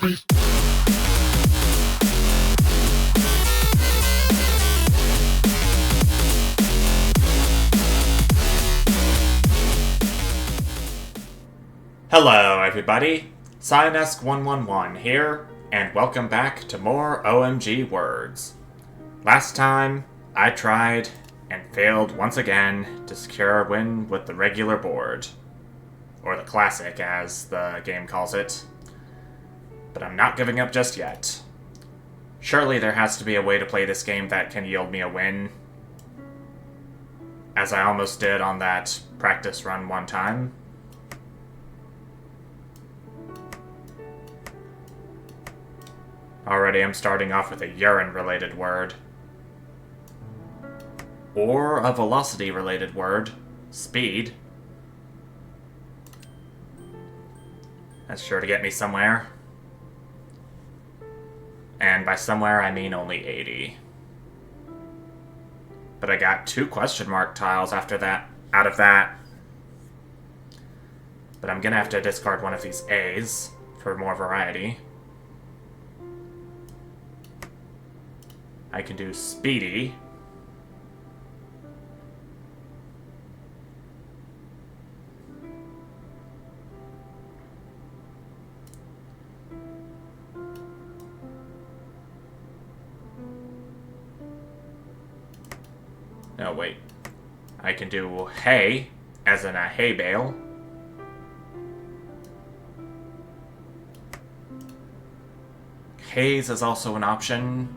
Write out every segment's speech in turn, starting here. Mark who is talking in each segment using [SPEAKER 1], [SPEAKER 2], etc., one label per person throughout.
[SPEAKER 1] Hello everybody, Cyanesk111 here, and welcome back to more OMG words. Last time, I tried and failed once again to secure a win with the regular board. Or the classic, as the game calls it. But I'm not giving up just yet. Surely there has to be a way to play this game that can yield me a win. As I almost did on that practice run one time. Already I'm starting off with a urine-related word. Or a velocity-related word. Speed. That's sure to get me somewhere. And by somewhere, I mean only 80. But I got 2 question mark tiles after that, out of that. But I'm gonna have to discard one of these A's for more variety. I can do speedy. No, wait. I can do hay, as in a hay bale. Haze is also an option.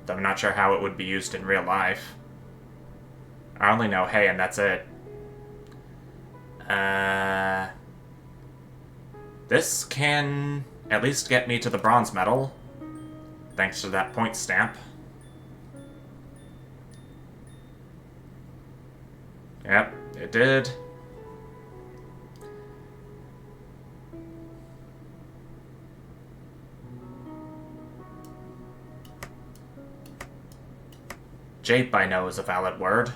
[SPEAKER 1] Though I'm not sure how it would be used in real life. I only know hay and that's it. This can at least get me to the bronze medal. Thanks to that point stamp. Yep, it did. Jape, I know, is a valid word.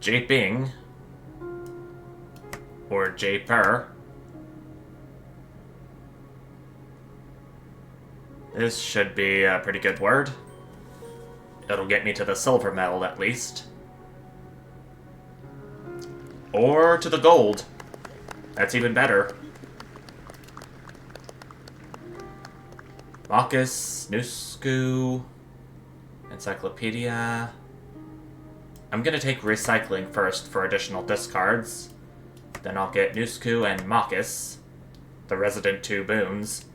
[SPEAKER 1] Japing, or japer. This should be a pretty good word. It'll get me to the silver medal, at least. Or to the gold. That's even better. Maucus, Nusku, Encyclopedia. I'm gonna take recycling first for additional discards. Then I'll get Nusku and Maucus, the resident 2 boons.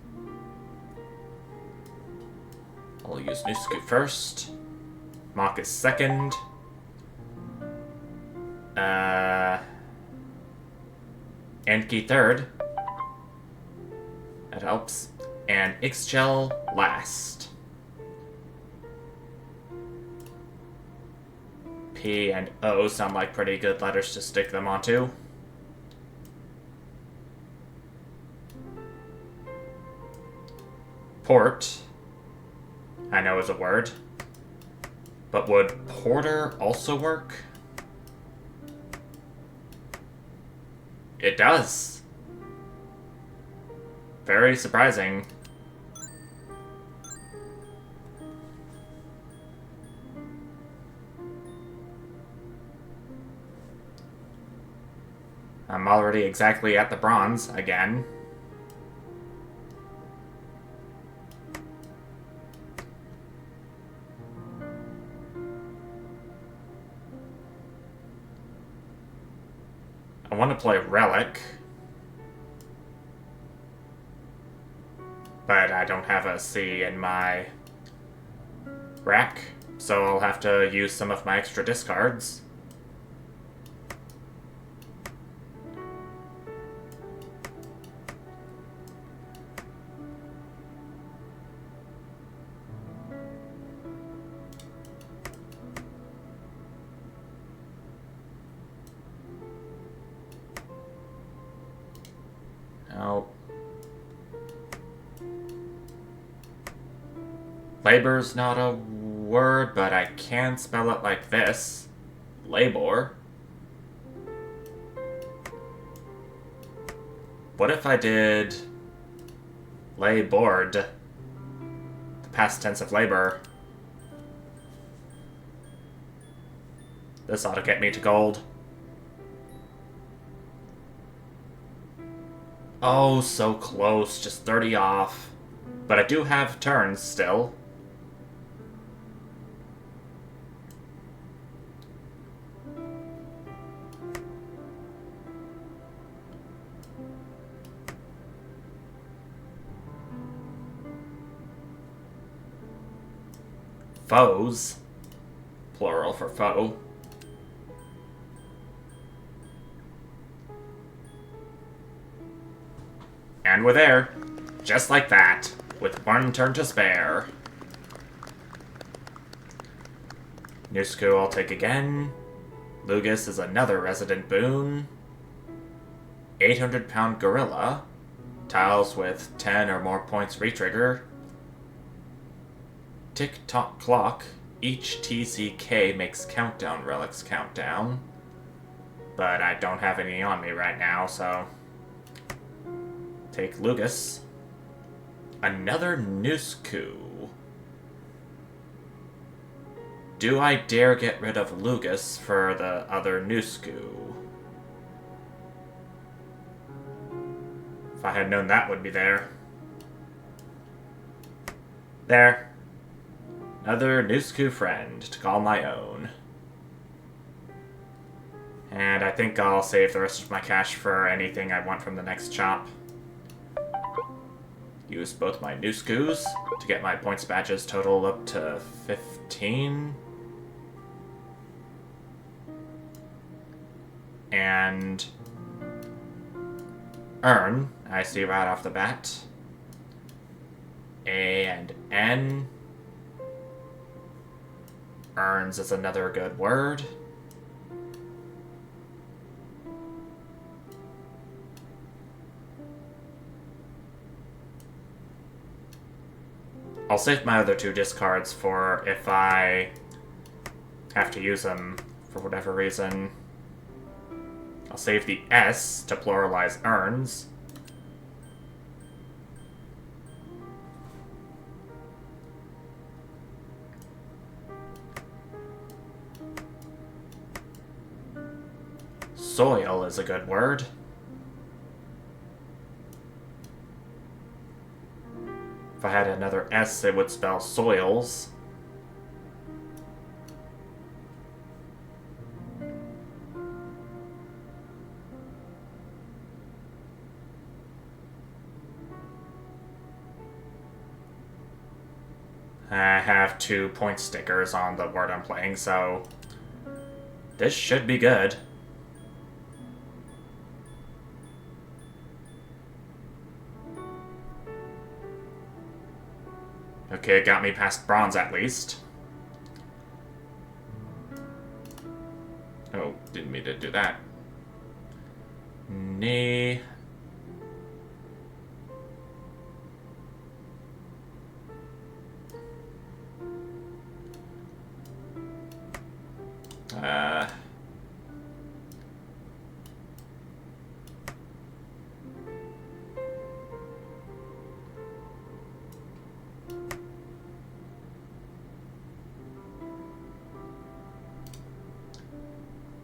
[SPEAKER 1] I'll use Nusku first. Maucus second. Enki third. That helps. And Ixchel last. P and O sound like pretty good letters to stick them onto. Port, I know is a word. But would porter also work? It does. Very surprising. I'm already exactly at the bronze again. I want to play Relic. But I don't have a C in my rack, so I'll have to use some of my extra discards. Oh. Labor's not a word, but I can spell it like this. Labor. What if I did lay board? The past tense of labor. This ought to get me to gold. Oh, so close. Just 30 off. But I do have turns still. Foes. Plural for foe. And we're there. Just like that. With one turn to spare. Nusku I'll take again. Lugus is another resident boon. 800-pound gorilla. Tiles with 10 or more points retrigger. Tick-tock clock. Each TCK makes countdown relics count down. But I don't have any on me right now, so... Take Lugus. Another Nusku. Do I dare get rid of Lugus for the other Nusku? If I had known that would be there. There. Another Nusku friend to call my own. And I think I'll save the rest of my cash for anything I want from the next shop. Use both my Nuskus to get my points badges total up to 15. And earn, I see right off the bat. A and N. Earns is another good word. I'll save my other two discards for if I have to use them for whatever reason. I'll save the S to pluralize earns. Soil is a good word. If I had another S, it would spell soils. I have 2 point stickers on the word I'm playing, so this should be good. Okay, it got me past bronze at least. Oh, didn't mean to do that. Nay.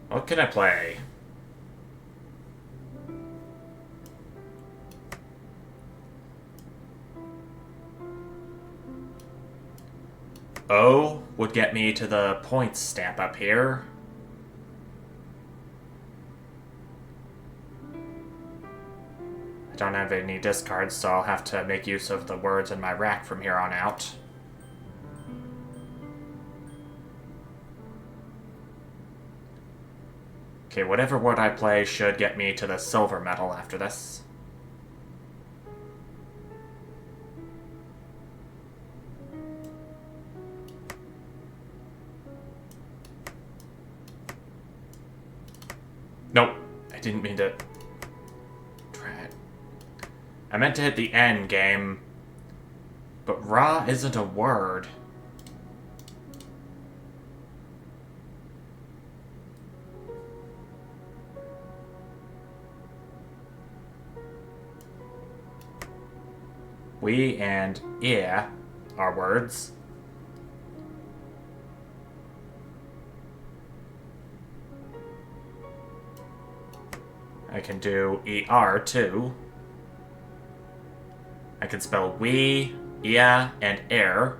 [SPEAKER 1] What can I play? O would get me to the points stamp up here. I don't have any discards, so I'll have to make use of the words in my rack from here on out. Okay, whatever word I play should get me to the silver medal after this. Nope, I didn't mean to... I meant to hit the N game, but raw isn't a word. We and yeah are words. I can do ER too. I can spell we, yeah, and air.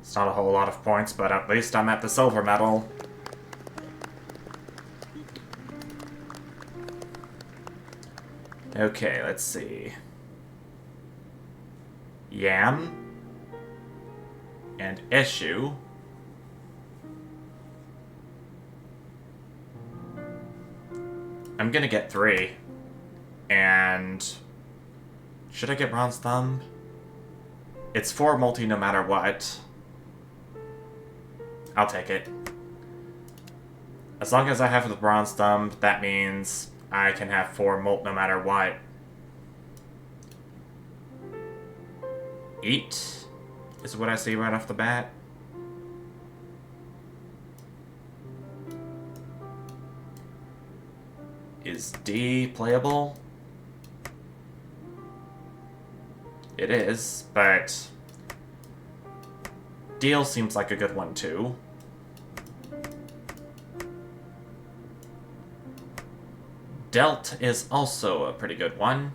[SPEAKER 1] It's not a whole lot of points, but at least I'm at the silver medal. Okay, let's see. Yam. And issue. I'm gonna get 3. And... should I get bronze thumb? It's 4 multi no matter what. I'll take it. As long as I have the bronze thumb, that means I can have 4 molt no matter what. Eat is what I see right off the bat. Is D playable? It is, but deal seems like a good one too. Delt is also a pretty good one.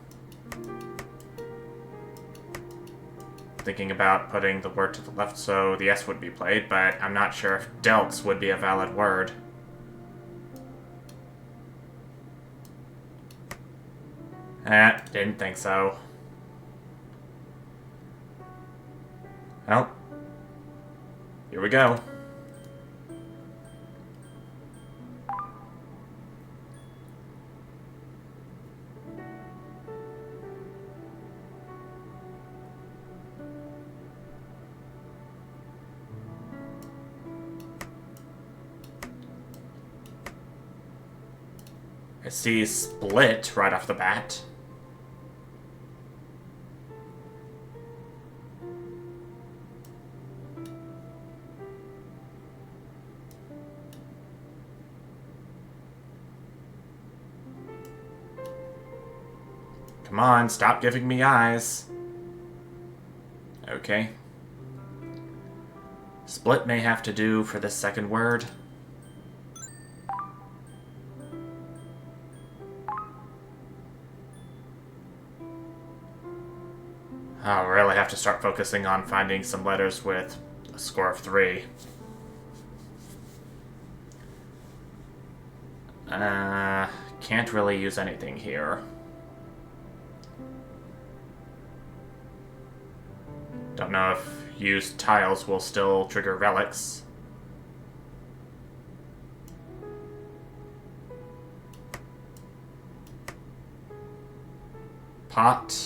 [SPEAKER 1] Thinking about putting the word to the left so the S would be played, but I'm not sure if delts would be a valid word. Didn't think so. Well, here we go. I see split right off the bat. Come on, stop giving me eyes. Okay. Split may have to do for this second word. I'll really have to start focusing on finding some letters with a score of 3. Can't really use anything here. Don't know if used tiles will still trigger relics. Pot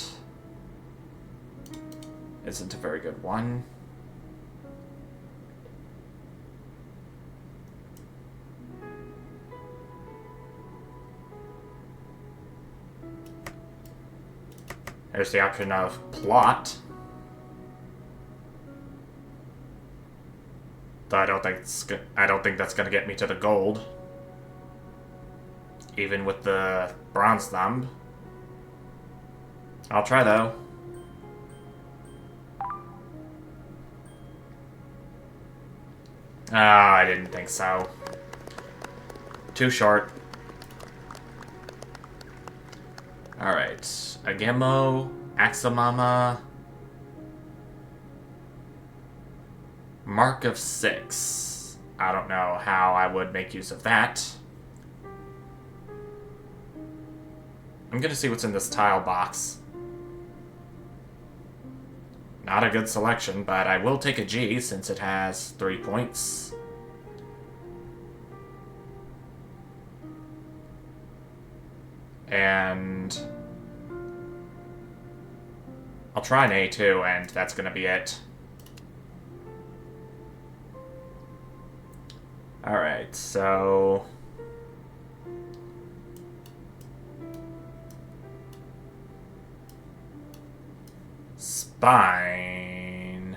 [SPEAKER 1] isn't a very good one. There's the option of plot. Though I don't think that's gonna get me to the gold. Even with the bronze thumb. I'll try though. Ah, I didn't think so. Too short. Alright. Agemo, Axamama. Mark of 6. I don't know how I would make use of that. I'm gonna see what's in this tile box. Not a good selection, but I will take a G since it has 3 points. And I'll try an A too, and that's gonna be it. Alright, so Spine.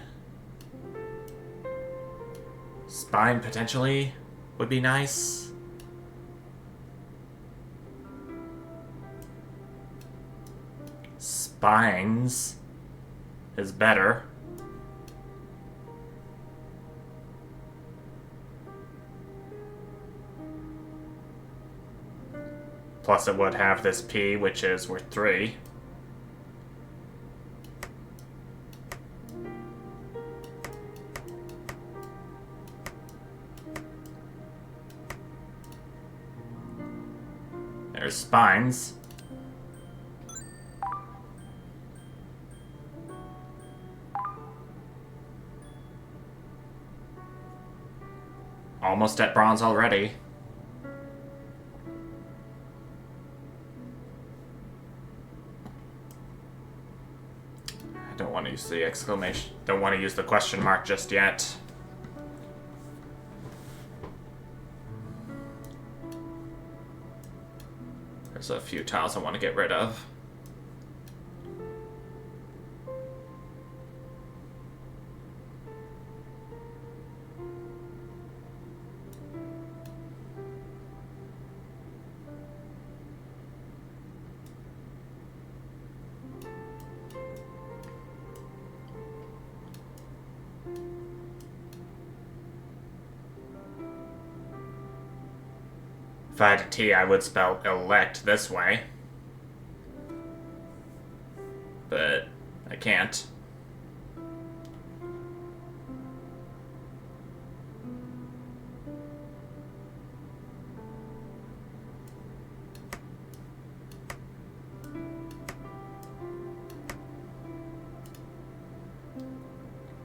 [SPEAKER 1] Spine potentially would be nice. spines is better. Plus it would have this P, which is worth 3. There's spines. Almost at bronze already. I don't want to use the exclamation. Don't want to use the question mark just yet. There's a few tiles I want to get rid of. If I had a T, I would spell elect this way. But I can't.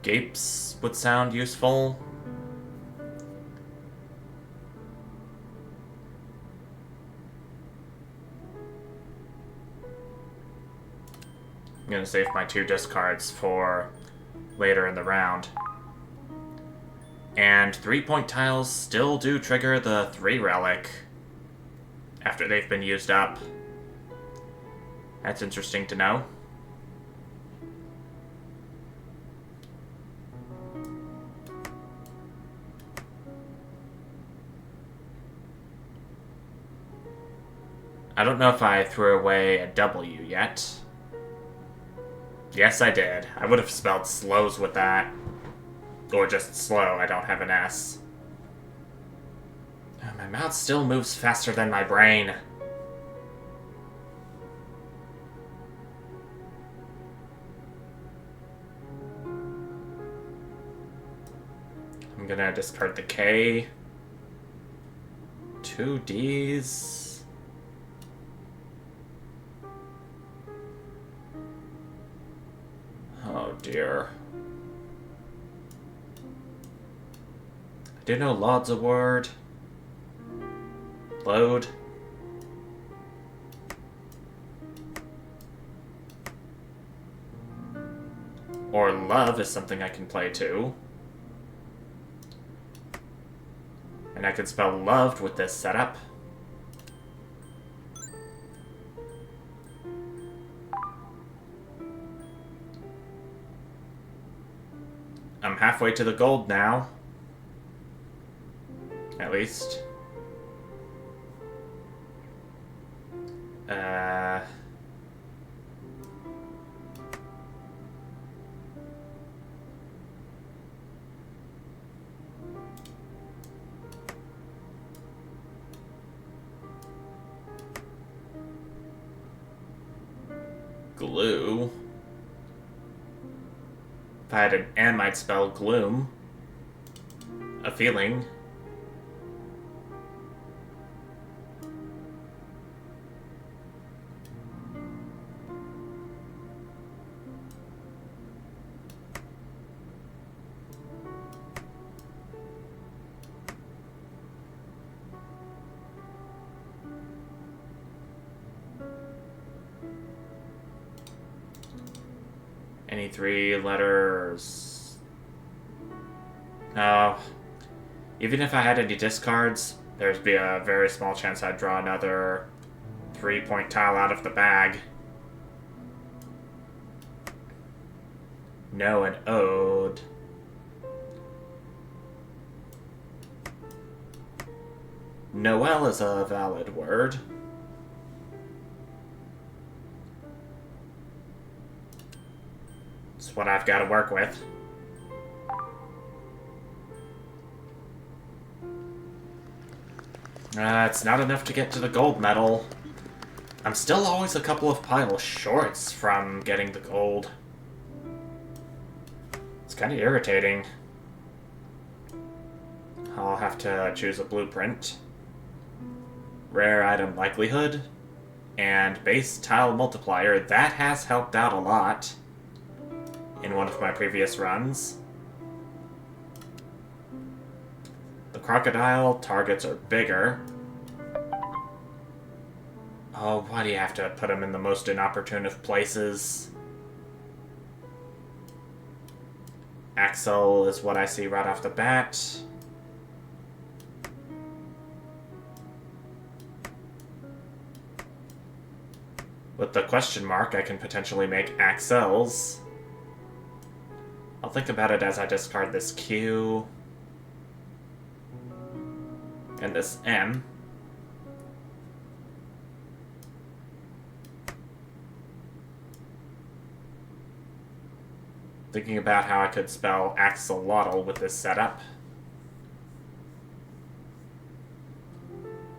[SPEAKER 1] Gapes would sound useful. I'm going to save my 2 discards for later in the round. And 3-point tiles still do trigger the 3 relic after they've been used up. That's interesting to know. I don't know if I threw away a W yet. Yes, I did. I would have spelled slows with that. Or just slow, I don't have an S. My mouth still moves faster than my brain. I'm gonna discard the K. 2 Ds. Oh dear. I do know Laud's a word. Load. Or love is something I can play too. And I could spell loved with this setup. I'm halfway to the gold now. At least. Glue. If I had an M, I'd spell gloom. A feeling. Any 3 letters? No. Even if I had any discards, there'd be a very small chance I'd draw another 3-point tile out of the bag. No, an ode. Noel is a valid word. what I've got to work with. It's not enough to get to the gold medal. I'm still always a couple of piles shorts from getting the gold. It's kind of irritating. I'll have to choose a blueprint. Rare item likelihood. And base tile multiplier. That has helped out a lot in one of my previous runs. The crocodile targets are bigger. Oh, why do you have to put them in the most inopportune of places? Axel is what I see right off the bat. With the question mark, I can potentially make Axels. I'll think about it as I discard this Q. And this M. Thinking about how I could spell axolotl with this setup.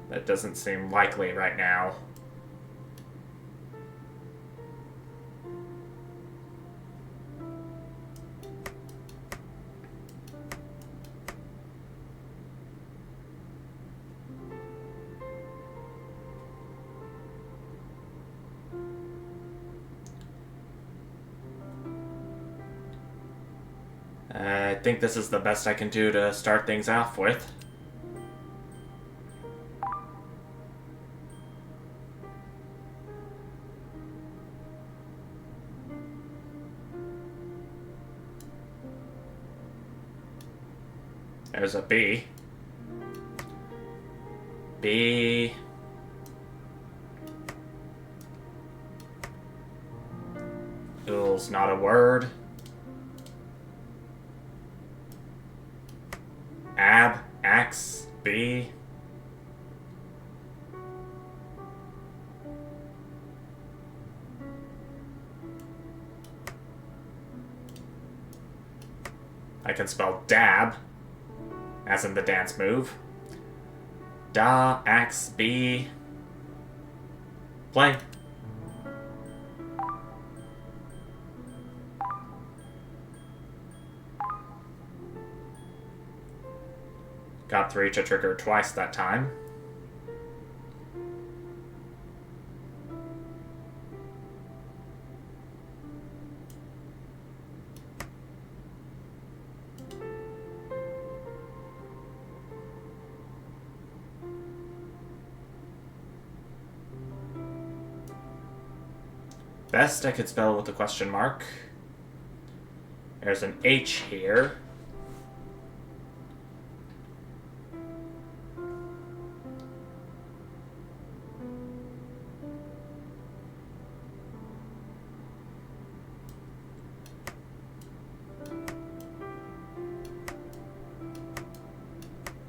[SPEAKER 1] That doesn't seem likely right now. I think this is the best I can do to start things off with. There's a B. B. Ool's not a word. Ab, Ax, B. I can spell dab, as in the dance move. Da, Ax, B. Play. Got 3 to trigger twice that time. Best I could spell with a question mark. There's an H here.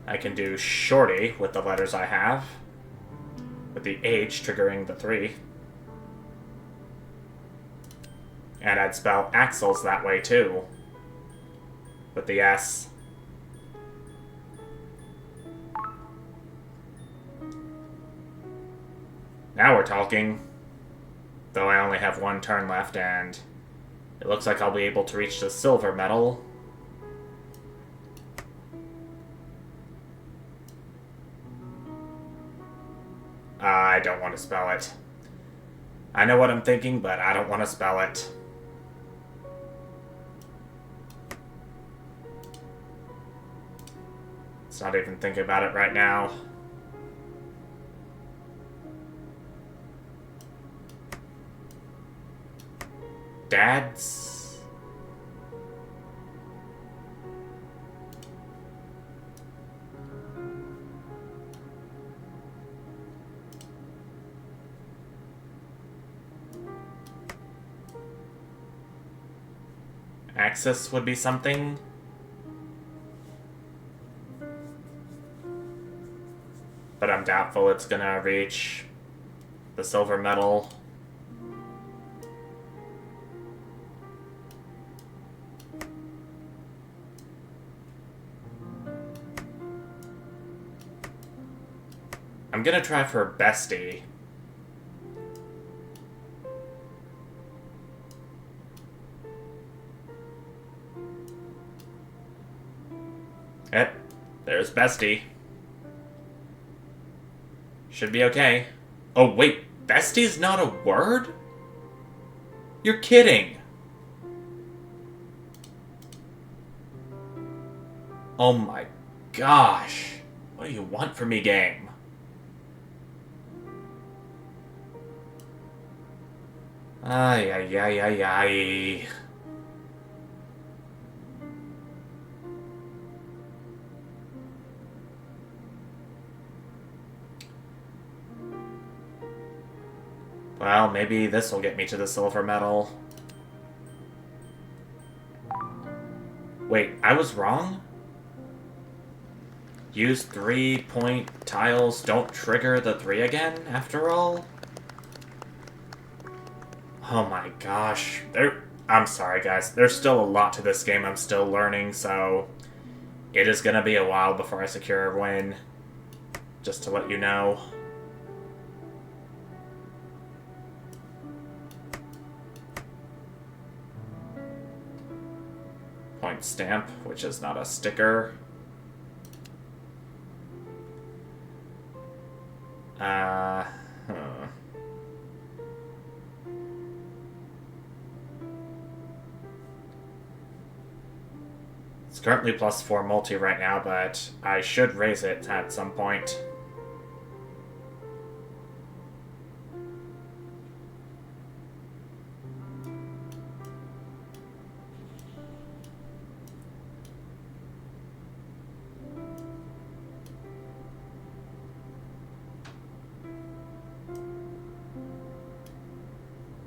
[SPEAKER 1] I can do shorty with the letters I have, with the H triggering the 3. And I'd spell axles that way too, with the S. Now we're talking, though I only have 1 turn left, and it looks like I'll be able to reach the silver medal. I don't want to spell it. I know what I'm thinking, but I don't want to spell it. Let's not even think about it right now. Dads? Axis would be something. But I'm doubtful it's gonna reach the silver medal. I'm gonna try for bestie. Yep, there's bestie. Should be okay. Oh wait, bestie's not a word? You're kidding. Oh my gosh. What do you want from me, game? Ay, ay, ay, ay, ay. Well, maybe this will get me to the silver medal. Wait, I was wrong? Use 3-point tiles don't trigger the 3 again, after all? Oh my gosh. I'm sorry, guys. There's still a lot to this game I'm still learning, so it is gonna be a while before I secure a win. Just to let you know. Point stamp, which is not a sticker. It's currently +4 multi right now, but I should raise it at some point.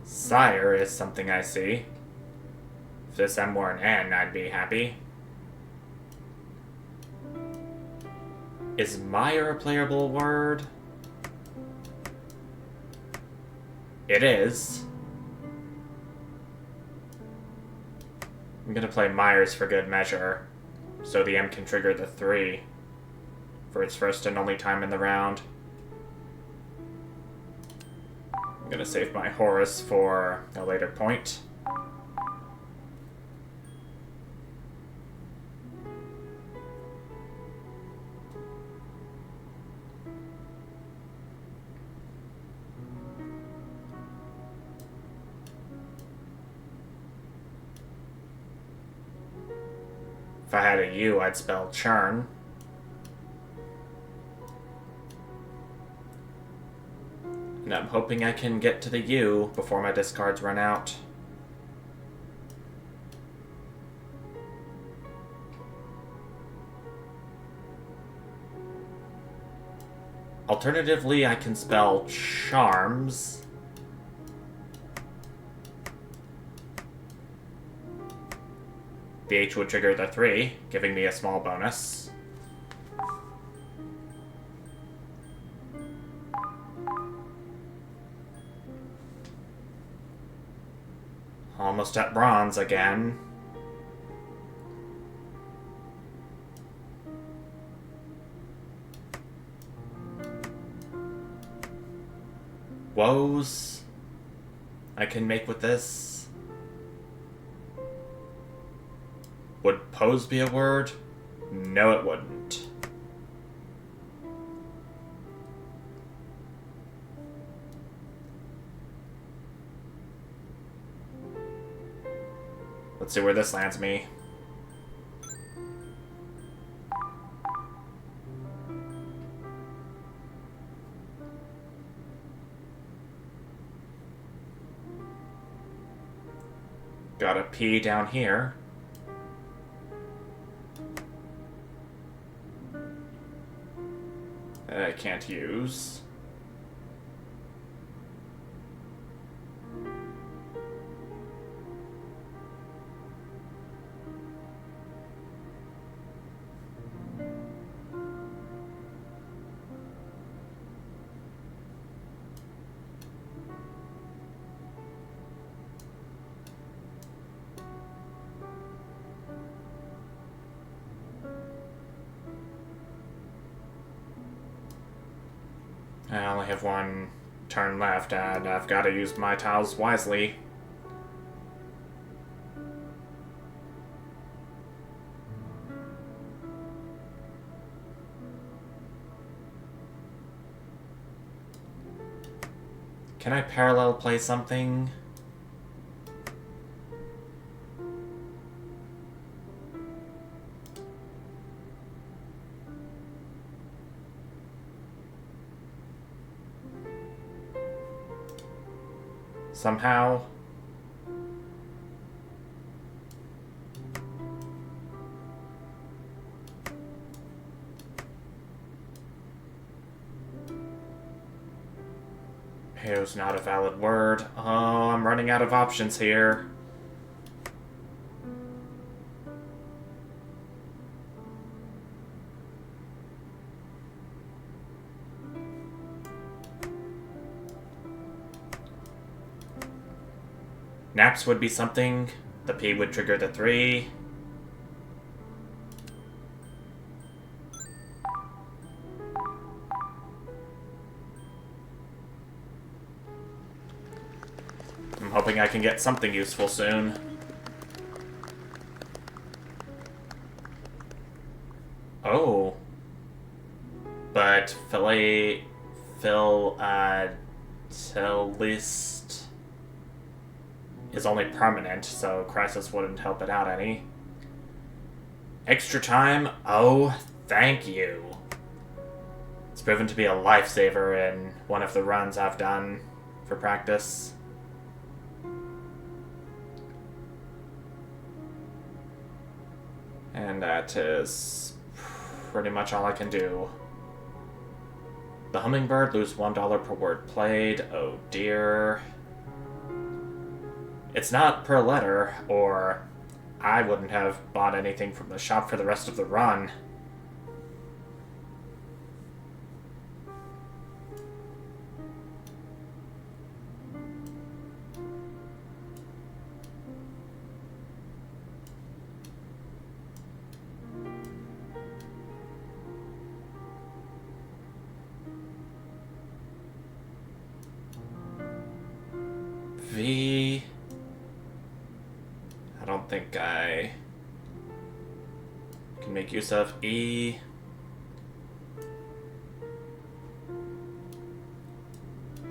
[SPEAKER 1] Sire is something I see. If this M were an N, I'd be happy. Is mire a playable word? It is. I'm gonna play Myers for good measure, so the M can trigger the 3 for its first and only time in the round. I'm gonna save my Horus for a later point. If I had a U, I'd spell churn. And I'm hoping I can get to the U before my discards run out. Alternatively, I can spell charms. The H would trigger the 3, giving me a small bonus. Almost at bronze again. Woes I can make with this. Would pose be a word? No, it wouldn't. Let's see where this lands me. Got a P down here. That I can't use. I only have one turn left, and I've got to use my tiles wisely. Can I parallel play something? Somehow? Here's not a valid word. Oh, I'm running out of options here. Naps would be something. The P would trigger the 3. I'm hoping I can get something useful soon. Oh. But Philatelist is only permanent, so Crisis wouldn't help it out any. Extra time? Oh, thank you. It's proven to be a lifesaver in one of the runs I've done for practice. And that is pretty much all I can do. The Hummingbird, lose $1 per word played. Oh dear. It's not per letter, or I wouldn't have bought anything from the shop for the rest of the run. V. I don't think I can make use of E.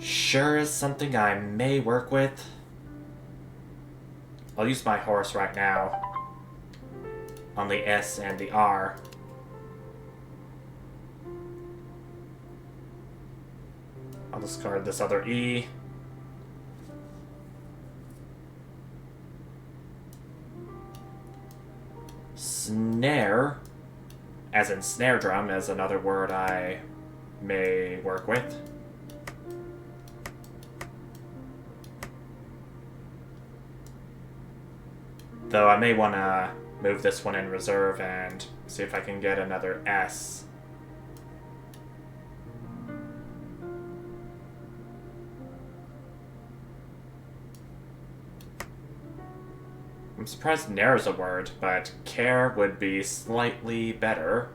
[SPEAKER 1] Sure is something I may work with. I'll use my horse right now on the S and the R. I'll discard this other E. Snare, as in snare drum, is another word I may work with. Though I may want to move this one in reserve and see if I can get another S. I'm surprised Nair is a word, but care would be slightly better.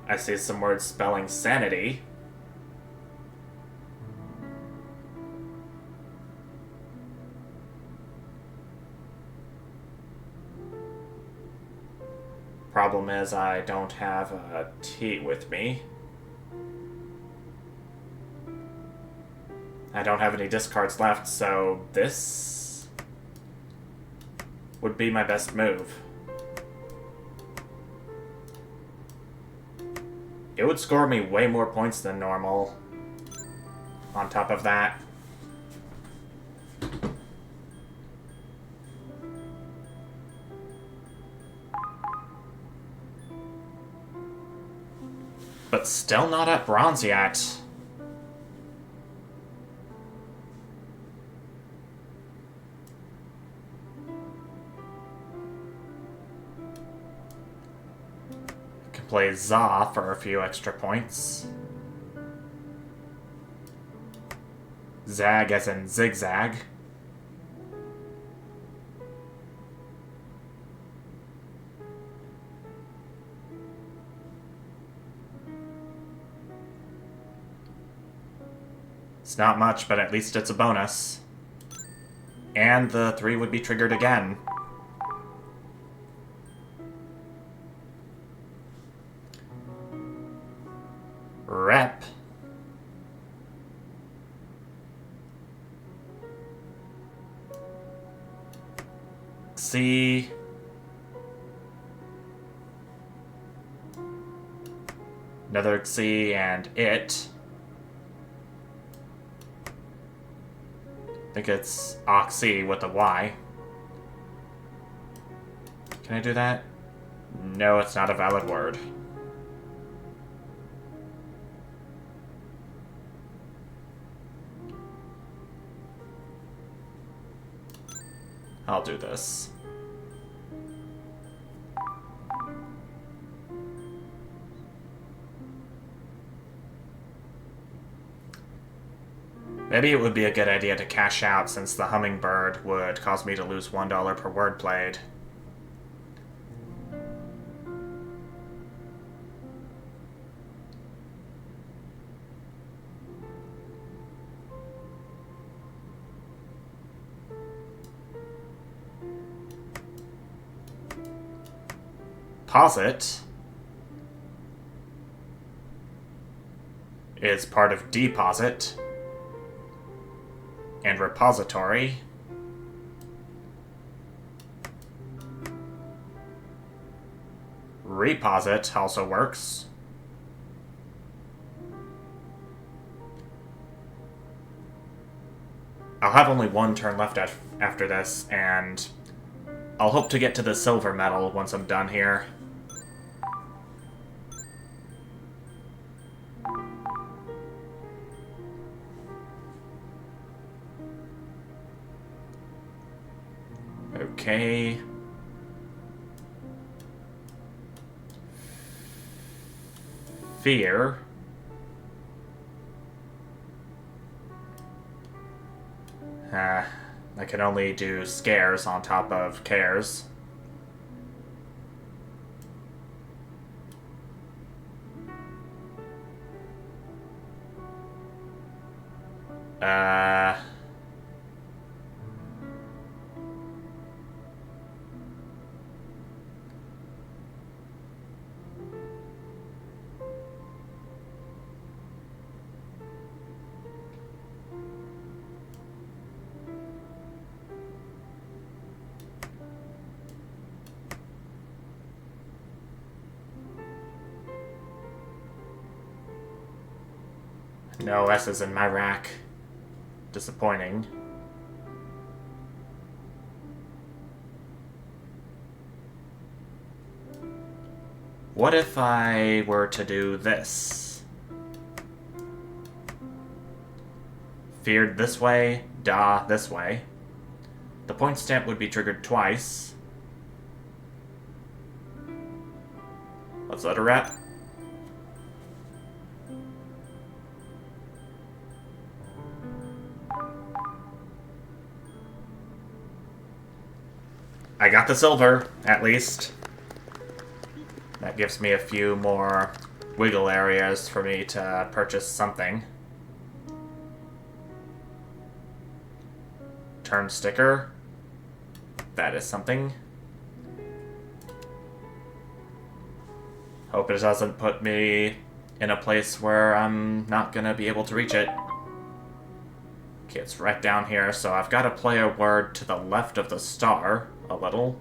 [SPEAKER 1] I see some words spelling sanity. Problem is, I don't have a T with me. I don't have any discards left, so this would be my best move. It would score me way more points than normal. On top of that, but still not at bronze yet. I can play Za for a few extra points. Zag as in zigzag. It's not much, but at least it's a bonus. And the 3 would be triggered again. Rep. C. Another C and it. I think it's Oxy with a Y. Can I do that? No, it's not a valid word. I'll do this. Maybe it would be a good idea to cash out since the hummingbird would cause me to lose $1 per word played. Posit is part of deposit and repository. Reposit also works. I'll have only one turn left after this, and I'll hope to get to the silver medal once I'm done here. Okay. Fear. I can only do scares on top of cares. No S's in my rack. Disappointing. What if I were to do this? Feared this way, da this way. The point stamp would be triggered twice. Let's let her rep. I got the silver, at least. That gives me a few more wiggle areas for me to purchase something. Turn sticker. That is something. Hope it doesn't put me in a place where I'm not gonna be able to reach it. Okay, it's right down here, so I've got to play a word to the left of the star a little.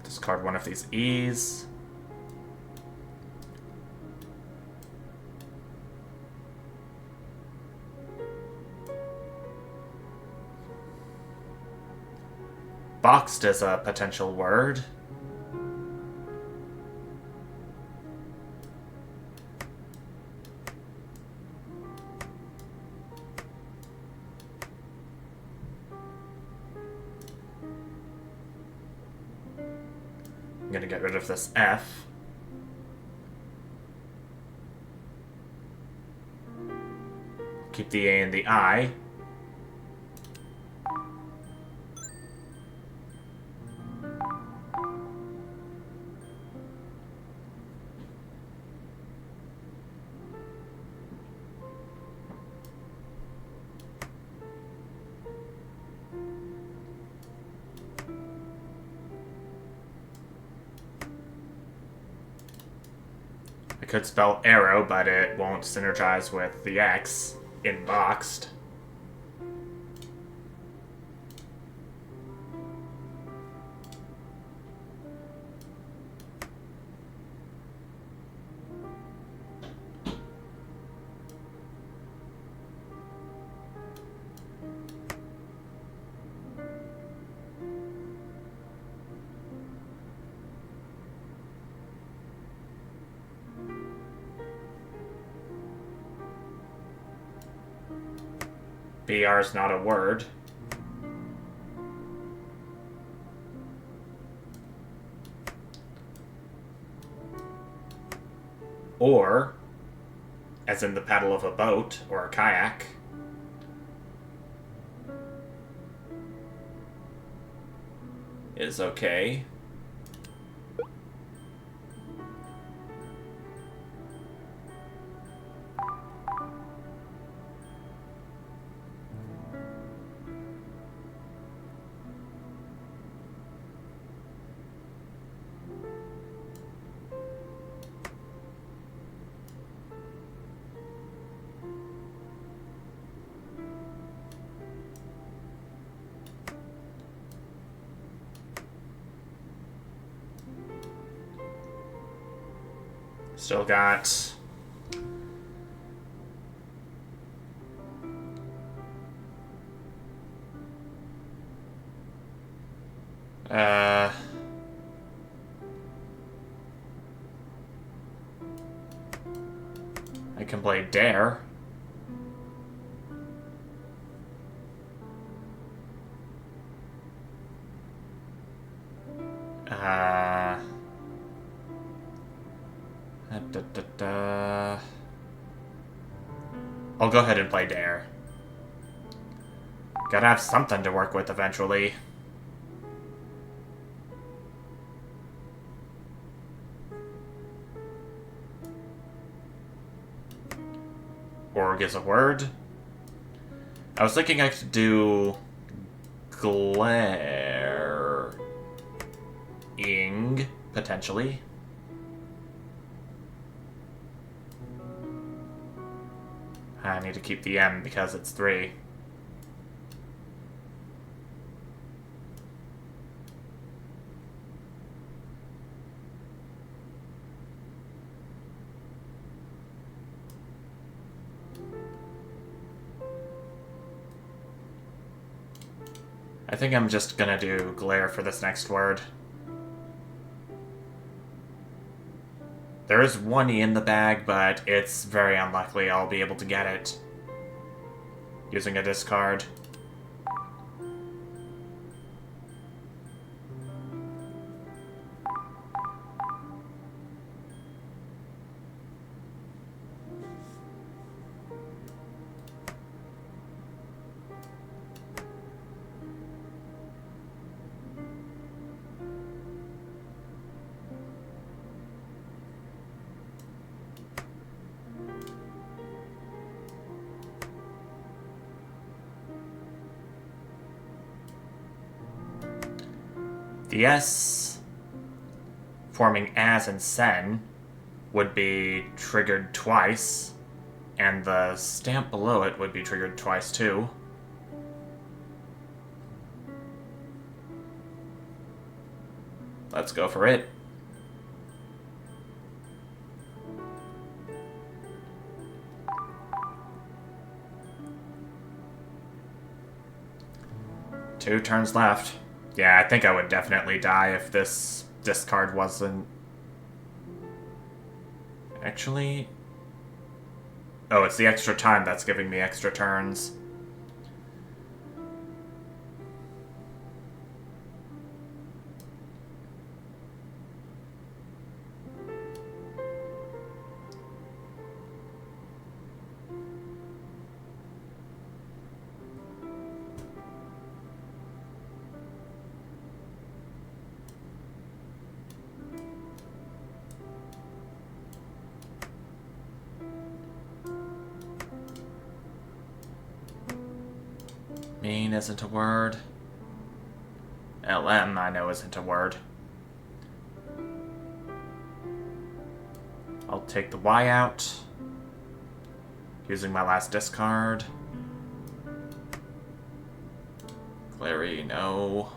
[SPEAKER 1] Discard one of these E's. Boxed is a potential word. I'm gonna get rid of this F. Keep the A and the I. could spell arrow, but it won't synergize with the X in boxed. BR is not a word. Or, as in the paddle of a boat or a kayak. Is okay. Still got I can play dare. I'll go ahead and play dare. Gotta have something to work with eventually. Org is a word. I was thinking I could do glaring, potentially. I need to keep the M because it's 3. I think I'm just gonna do glare for this next word. There is one E in the bag, but it's very unlikely I'll be able to get it using a discard. The S forming as and sen would be triggered twice, and the stamp below it would be triggered twice too. Let's go for it. Two turns left. Yeah, I think I would definitely die if this discard wasn't... Actually... Oh, it's the extra time that's giving me extra turns. Mean isn't a word. LM, I know, isn't a word. I'll take the Y out. Using my last discard. Clary, no.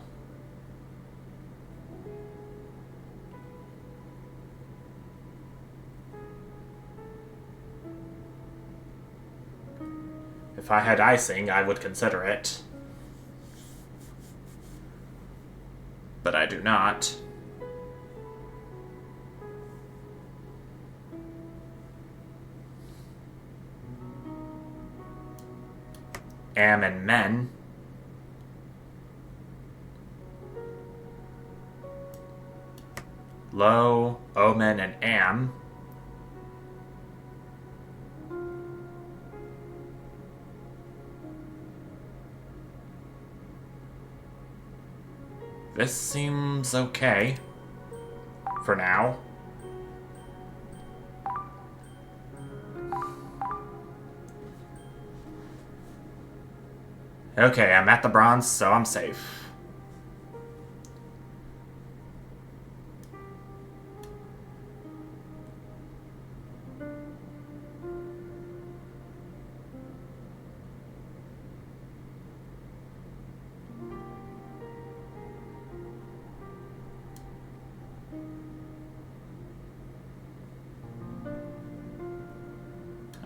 [SPEAKER 1] If I had icing, I would consider it. But I do not. Am and men. Low, omen, and am. This seems okay. For now. Okay, I'm at the bronze, so I'm safe.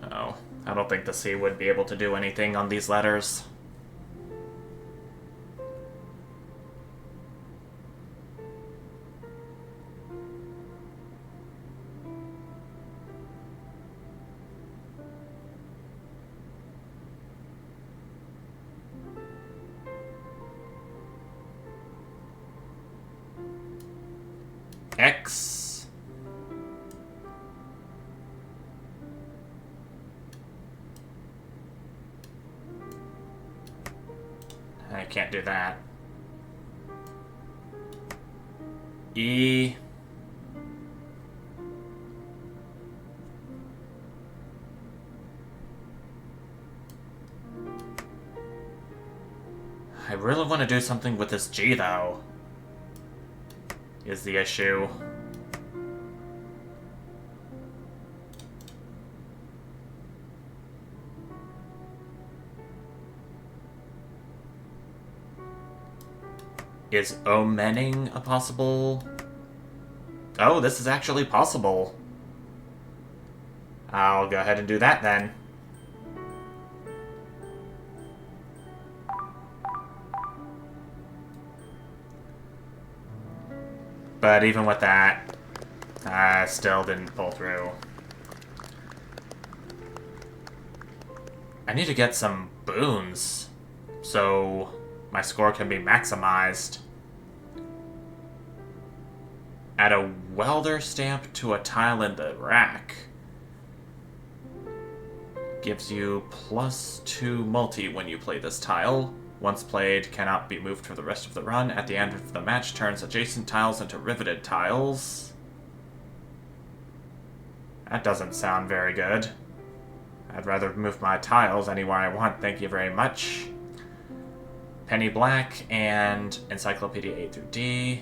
[SPEAKER 1] Oh, I don't think the C would be able to do anything on these letters. X. I can't do that. E. I really want to do something with this G, though. Is the issue. Is omening a possible... Oh, this is actually possible. I'll go ahead and do that then. But even with that, I still didn't pull through. I need to get some boons so my score can be maximized. Add a welder stamp to a tile in the rack. Gives you +2 multi when you play this tile. Once played, cannot be moved for the rest of the run. At the end of the match, turns adjacent tiles into riveted tiles. That doesn't sound very good. I'd rather move my tiles anywhere I want, thank you very much. Penny Black and Encyclopedia A through D.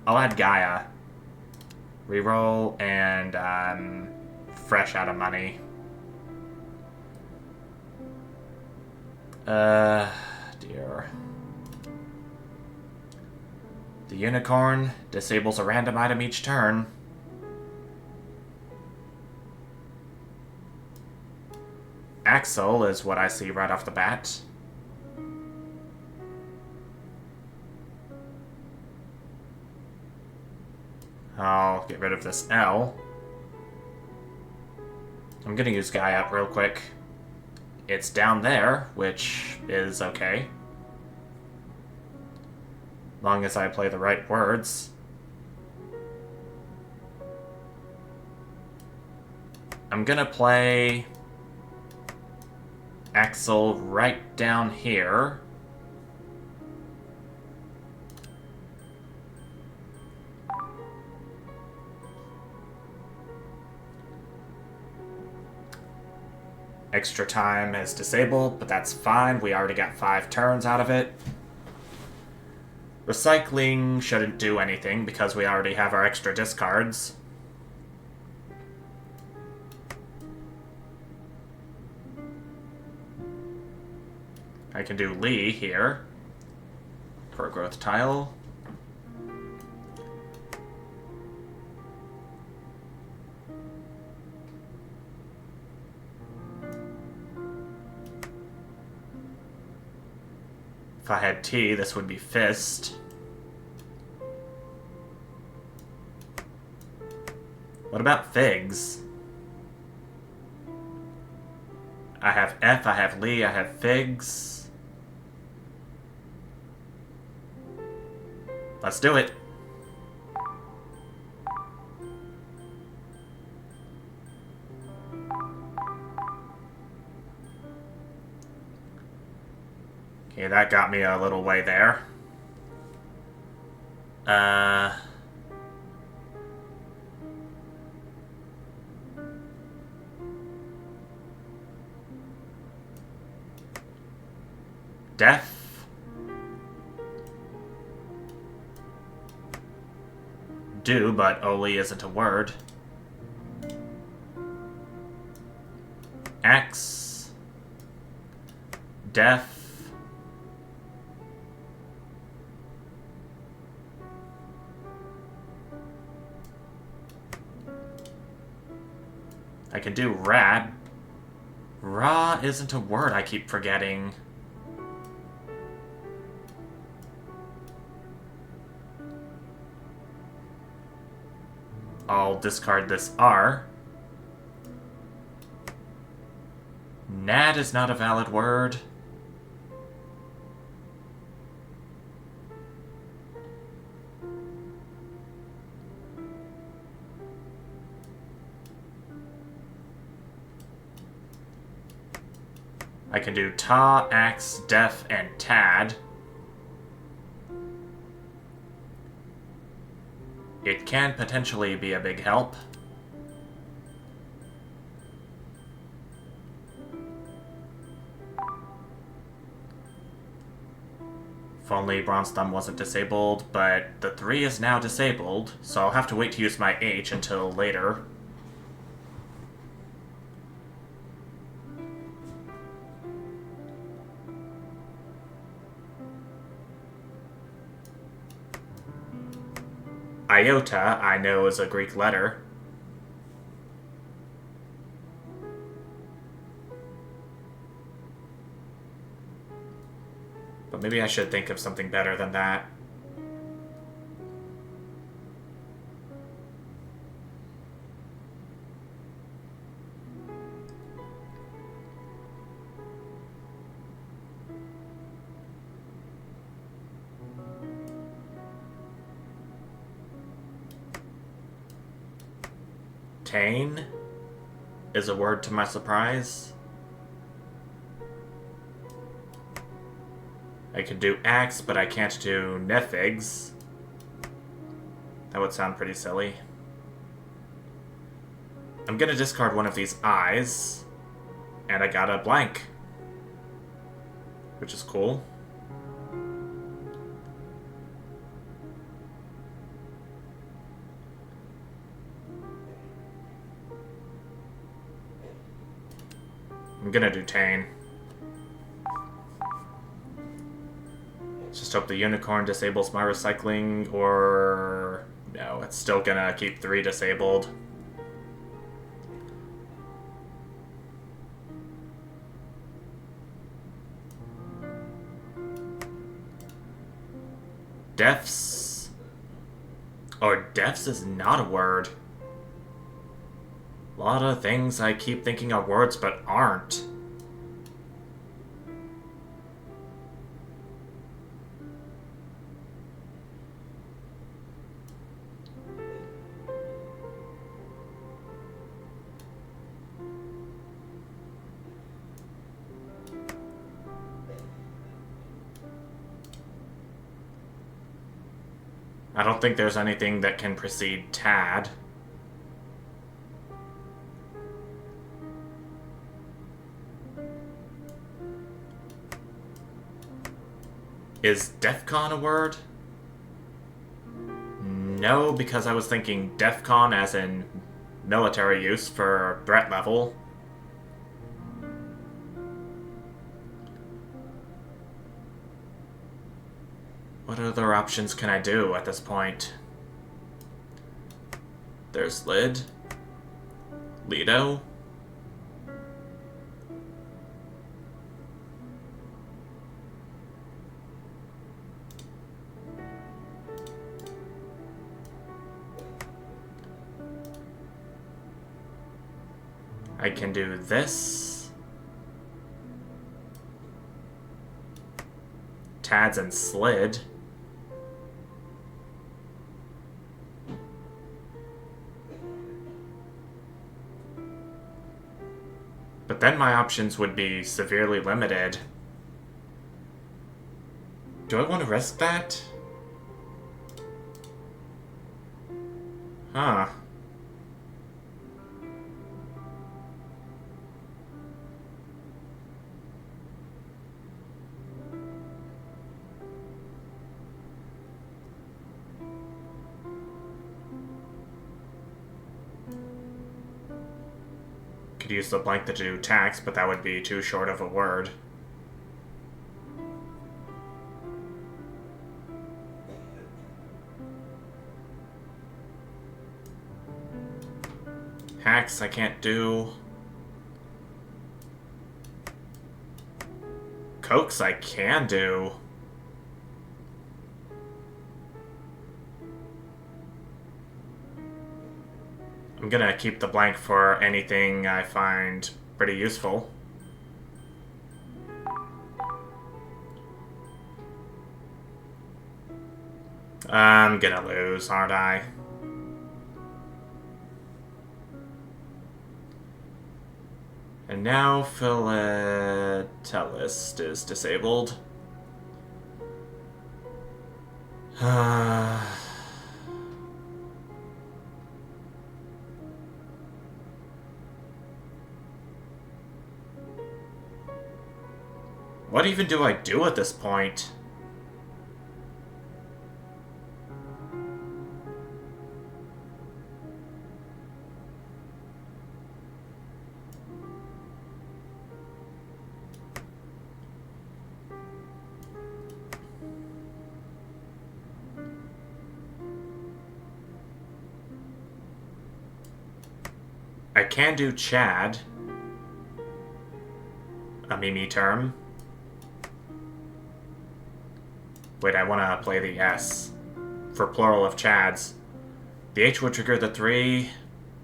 [SPEAKER 1] I'll add Gaia. Reroll and fresh out of money. Dear. The unicorn disables a random item each turn. Axel is what I see right off the bat. I'll get rid of this L. I'm gonna use Guy up real quick. It's down there, which is okay. Long as I play the right words. I'm gonna play Axel right down here. Extra time is disabled, but that's fine. We already got 5 turns out of it. Recycling shouldn't do anything because we already have our extra discards. I can do Lee here. For growth tile. If I had T, this would be fist. What about figs? I have F, I have Lee, I have figs. Let's do it. Okay, that got me a little way there. Deaf. Do, but Oli isn't a word. X. Deaf. I can do rat. Ra isn't a word, I keep forgetting. I'll discard this R. Nad is not a valid word. I can do ta, axe, def, and tad. It can potentially be a big help. If only Bronze Thumb wasn't disabled, but the 3 is now disabled, so I'll have to wait to use my H until later. Iota, I know, is a Greek letter. But maybe I should think of something better than that. Tane is a word to my surprise. I could do axe, but I can't do nefigs. That would sound pretty silly. I'm gonna discard one of these eyes, and I got a blank, which is cool. I'm gonna do Tane. Just hope the unicorn disables my recycling, or... no, it's still gonna keep 3 disabled. Defs. Or defs is not a word. A lot of things I keep thinking are words but aren't. I don't think there's anything that can precede Tad. Is DEFCON a word? No, because I was thinking DEFCON as in military use for threat level. What other options can I do at this point? There's lid. Lido. I can do this. Tads and slid. But then my options would be severely limited. Do I want to risk that? Huh. Could use the blank to do tax, but that would be too short of a word. Hacks I can't do. Cokes I can do. I'm gonna keep the blank for anything I find pretty useful. I'm gonna lose, aren't I? And now Philatelist is disabled. What even do I do at this point? I can do Chad, a Mimi term. Wait, I want to play the S for plural of Chads. The H would trigger the 3,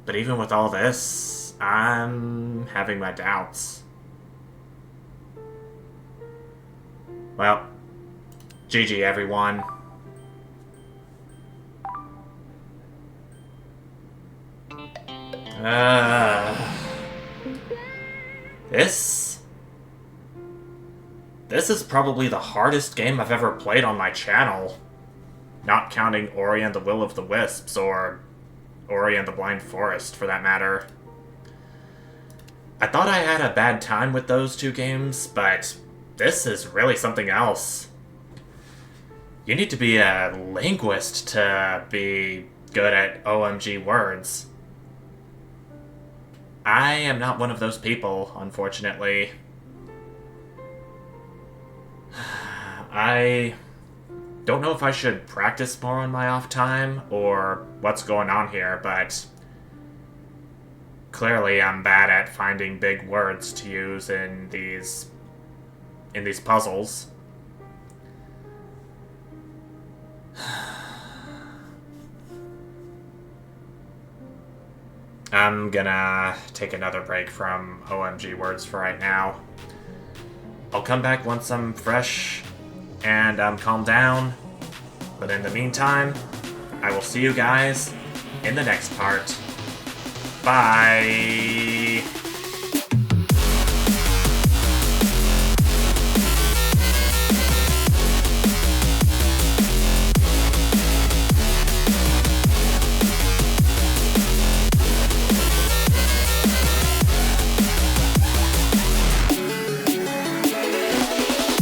[SPEAKER 1] but even with all this, I'm having my doubts. Well, GG everyone. This is probably the hardest game I've ever played on my channel. Not counting Ori and the Will of the Wisps, or Ori and the Blind Forest, for that matter. I thought I had a bad time with those two games, but this is really something else. You need to be a linguist to be good at OMG words. I am not one of those people, unfortunately. I don't know if I should practice more on my off time or what's going on here, but clearly I'm bad at finding big words to use in these puzzles. I'm gonna take another break from OMG words for right now. I'll come back once I'm fresh and I'm calmed down. But in the meantime, I will see you guys in the next part. Bye!